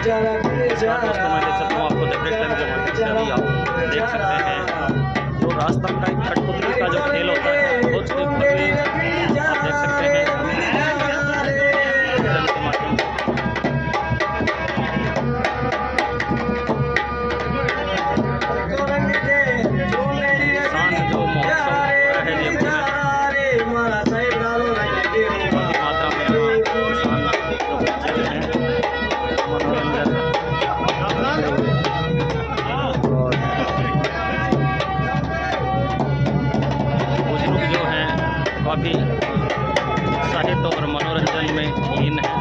दोस्तों मैं ले चलता हूँ आपको डेकोरेट करके अभी आप देख सकते हैं जो रास्ता का कठपुतली का जो खेल होता है बहुत आप देख सकते हैं। काफ़ी उत्साहित और मनोरंजन में लीन है।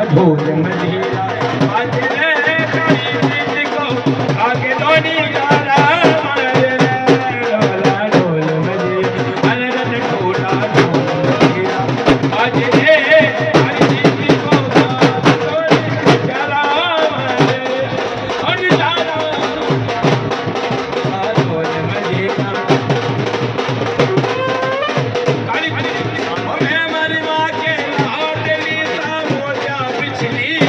ढोल मजीरा बाजे कड़ी को आगे दोनी गाना मारे ढोला ढोल मजीरा अलग ढोला ढोल मजीरा बाजे कड़ी को दोनी गाना मारे और जाना ढोल मजीरा काली काली मैं मारी मां के लाडली सा मोजा पिछली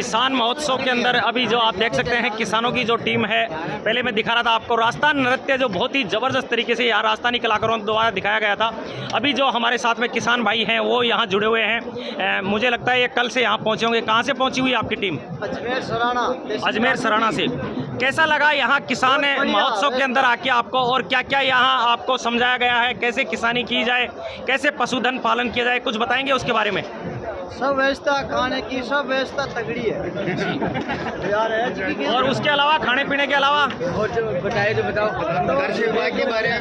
किसान महोत्सव के अंदर अभी जो आप देख सकते हैं किसानों की जो टीम है, पहले मैं दिखा रहा था आपको राजस्थान नृत्य जो बहुत ही ज़बरदस्त तरीके से यहाँ राजस्थानी कलाकारों द्वारा दिखाया गया था। अभी जो हमारे साथ में किसान भाई हैं वो यहाँ जुड़े हुए हैं। मुझे लगता है ये कल से यहाँ पहुँचे होंगे। कहाँ से पहुँची हुई आपकी टीम? अजमेर सराना। अजमेर सराना से। कैसा लगा यहाँ किसान महोत्सव के अंदर आके आपको, और क्या क्या यहाँ आपको समझाया गया है, कैसे किसानी की जाए, कैसे पशुधन पालन किया जाए, कुछ बताएंगे उसके बारे में? सब व्यवस्था खाने की सब व्यवस्था तगड़ी है यार है। और उसके अलावा खाने पीने के अलावा और जो बताए जो बताओ कृषि विभाग के बारे में,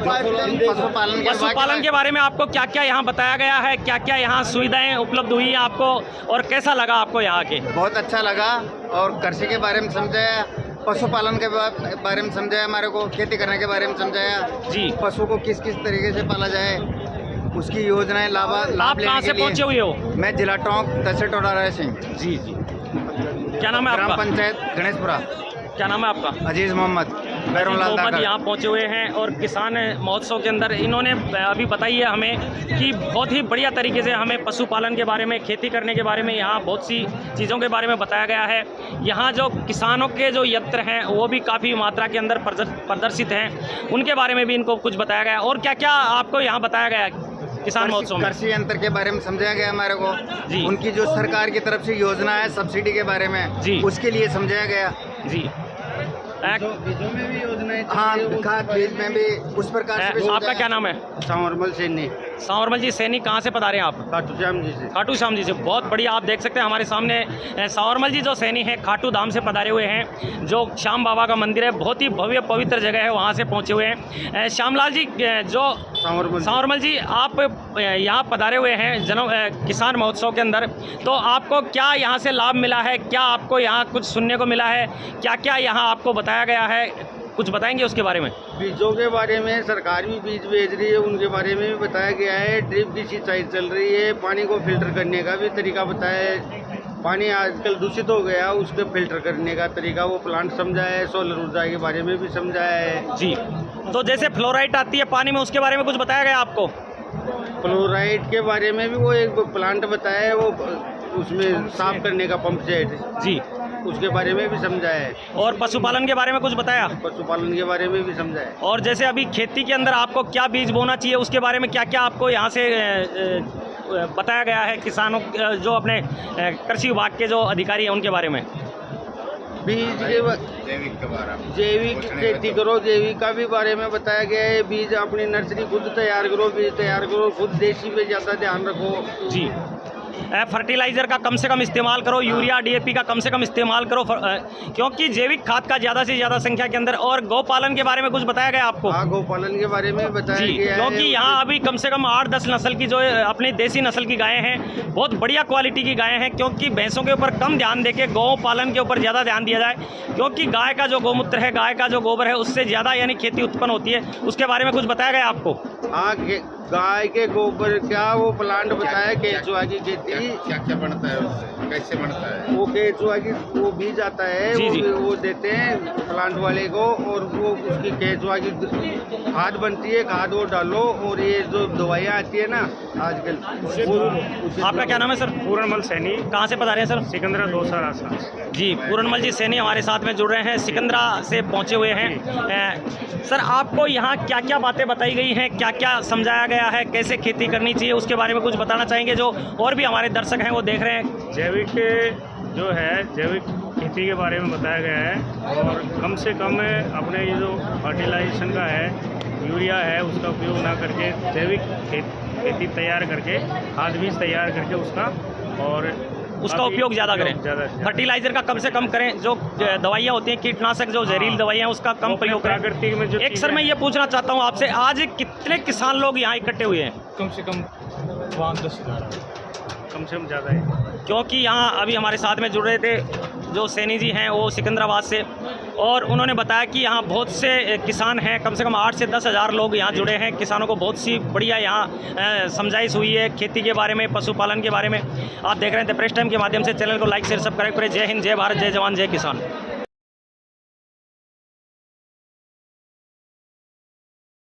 पशुपालन के बारे में आपको क्या क्या यहाँ बताया गया है, क्या क्या यहाँ सुविधाएं उपलब्ध हुई हैं आपको, और कैसा लगा आपको यहाँ के? बहुत अच्छा लगा। और कृषि के बारे में समझाया, पशुपालन के बारे में समझाया, हमारे को खेती करने के बारे में समझाया जी। पशु को किस किस तरीके से पाला जाए, उसकी योजनाएं लाभ आप कहाँ से पहुँचे हुए हो? मैं जिला टोंक तहसील टोडारा सिंह। जी जी। क्या नाम है ग्राम आपका? पंचायत गणेशपुरा। क्या नाम है आपका? अजीज मोहम्मद बैरुल्लाह दाकर। यहाँ पहुँचे हुए हैं और किसान महोत्सव के अंदर इन्होंने अभी बताई है हमें कि बहुत ही बढ़िया तरीके से हमें पशुपालन के बारे में, खेती करने के बारे में, यहाँ बहुत सी चीज़ों के बारे में बताया गया है। यहाँ जो किसानों के जो यंत्र हैं वो भी काफ़ी मात्रा के अंदर प्रदर्शित हैं, उनके बारे में भी इनको कुछ बताया गया है। और क्या क्या आपको यहाँ बताया गया है किसान महोत्सव में? कृषि यंत्र के बारे में समझाया गया हमारे को जी। उनकी जो सरकार की तरफ से योजना है सब्सिडी के बारे में जी। उसके लिए समझाया गया जी। बीजों में भी योजनाएं, हाँ खाद बीज में भी उस प्रकार से भी आपका क्या नाम है? सांवरमल सैनी। सांवरमल जी सैनी, कहाँ से पधारे आप? खाटू श्याम जी से। खाटू श्याम जी से। बहुत बढ़िया। आप देख सकते हैं हमारे सामने सांवरमल जी जो सैनी हैं खाटू धाम से पधारे हुए हैं, जो श्याम बाबा का मंदिर है, बहुत ही भव्य पवित्र जगह है, वहाँ से पहुँचे हुए हैं। श्यामलाल जी जो सांवरमल जी आप यहाँ पधारे हुए हैं किसान महोत्सव के अंदर, तो आपको क्या यहाँ से लाभ मिला है, क्या आपको यहाँ कुछ सुनने को मिला है, क्या क्या यहाँ आपको बताया गया है, कुछ बताएंगे उसके बारे में? बीजों के बारे में सरकार भी बीज भेज रही है, उनके बारे में भी बताया गया है। ड्रिप की सिंचाई चल रही है, पानी को फिल्टर करने का भी तरीका बताया है। पानी आजकल दूषित हो गया, उसको फिल्टर करने का तरीका वो प्लांट समझाया है। सोलर ऊर्जा के बारे में भी समझाया है जी। तो जैसे फ्लोराइड आती है पानी में, उसके बारे में कुछ बताया गया आपको? फ्लोराइड के बारे में भी वो एक प्लांट बताया है, वो उसमें साफ करने का पंप सेट जी, उसके बारे में भी समझाया है। और पशुपालन के बारे में कुछ बताया? पशुपालन के बारे में भी समझाया है। और जैसे अभी खेती के अंदर आपको क्या बीज बोना चाहिए, उसके बारे में क्या क्या आपको यहाँ से बताया गया है किसानों जो अपने कृषि विभाग के जो अधिकारी हैं उनके बारे में? बीज के जैविक खेती करो, जैविक का भी बारे में बताया गया है। बीज अपनी नर्सरी खुद तैयार करो, बीज तैयार करो खुद, देसी पे ज़्यादा ध्यान रखो जी। फर्टिलाइज़र का कम से कम इस्तेमाल करो, यूरिया डीएपी का कम से कम इस्तेमाल करो, क्योंकि जैविक खाद का ज़्यादा से ज़्यादा संख्या के अंदर। और गौपालन के बारे में कुछ बताया गया आपको? हाँ, गौपालन के बारे में बताया गया है, क्योंकि यहाँ अभी कम से कम 8-10 नस्ल की जो अपनी देसी नस्ल की गायें हैं, बहुत बढ़िया क्वालिटी की गायें हैं। क्योंकि भैंसों के ऊपर कम ध्यान देके गौ पालन के ऊपर ज़्यादा ध्यान दिया जाए, क्योंकि गाय का जो गौमूत्र है, गाय का जो गोबर है, उससे ज़्यादा यानी खेती उत्पन्न होती है। उसके बारे में कुछ बताया गया आपको? हाँ, गाय के गोबर का वो प्लांट बताया, केचुआ की खेती क्या क्या बनता है उससे, कैसे बनता है? वो केचुआ की वो बीज आता है, जी। वो देते हैं प्लांट वाले को, और वो उसकी केचुआ की खाद बनती है, खाद वो डालो। और ये जो दवाइयाँ आती है ना आजकल, आपका क्या नाम है सर? पूरणमल सैनी, कहाँ से पधारे हैं सर? सिकंदरा दोसा रास्ता। जी, पूरणमल जी सैनी हमारे साथ में जुड़ रहे हैं, सिकंदरा से पहुंचे हुए हैं। सर आपको यहाँ क्या क्या बातें बताई गई हैं, क्या क्या समझाया गया है, कैसे खेती करनी चाहिए, उसके बारे में कुछ बताना चाहेंगे जो और भी हमारे दर्शक हैं वो देख रहे हैं? जैविक जो है, जैविक खेती के बारे में बताया गया है। और कम से कम अपने ये जो फर्टिलाइजेशन का है, यूरिया है, उसका उपयोग ना करके जैविक खेती तैयार करके, खाद बीज तैयार करके उसका उपयोग ज़्यादा करें। फर्टिलाइजर का कम से कम करें, जो दवाइयाँ होती हैं कीटनाशक, जो जहरीली दवाइयाँ, उसका कम प्रयोग करें। प्राकृतिक में जो एक सर मैं ये पूछना चाहता हूँ आपसे, आज कितने किसान लोग यहाँ इकट्ठे हुए हैं? कम से कम 10,000, कम से कम ज़्यादा है। क्योंकि यहाँ अभी हमारे साथ में जुड़ रहे थे जो सैनी जी हैं, वो सिकंदराबाद से, और उन्होंने बताया कि यहाँ बहुत से किसान हैं, कम से कम 8 से 10 हज़ार लोग यहाँ जुड़े हैं। किसानों को बहुत सी बढ़िया यहाँ समझाइश हुई है खेती के बारे में, पशुपालन के बारे में। आप देख रहे हैं द प्रेस टाइम के माध्यम से। चैनल को लाइक शेयर सब्सक्राइब करें। जय हिंद, जय भारत, जय जवान, जय किसान।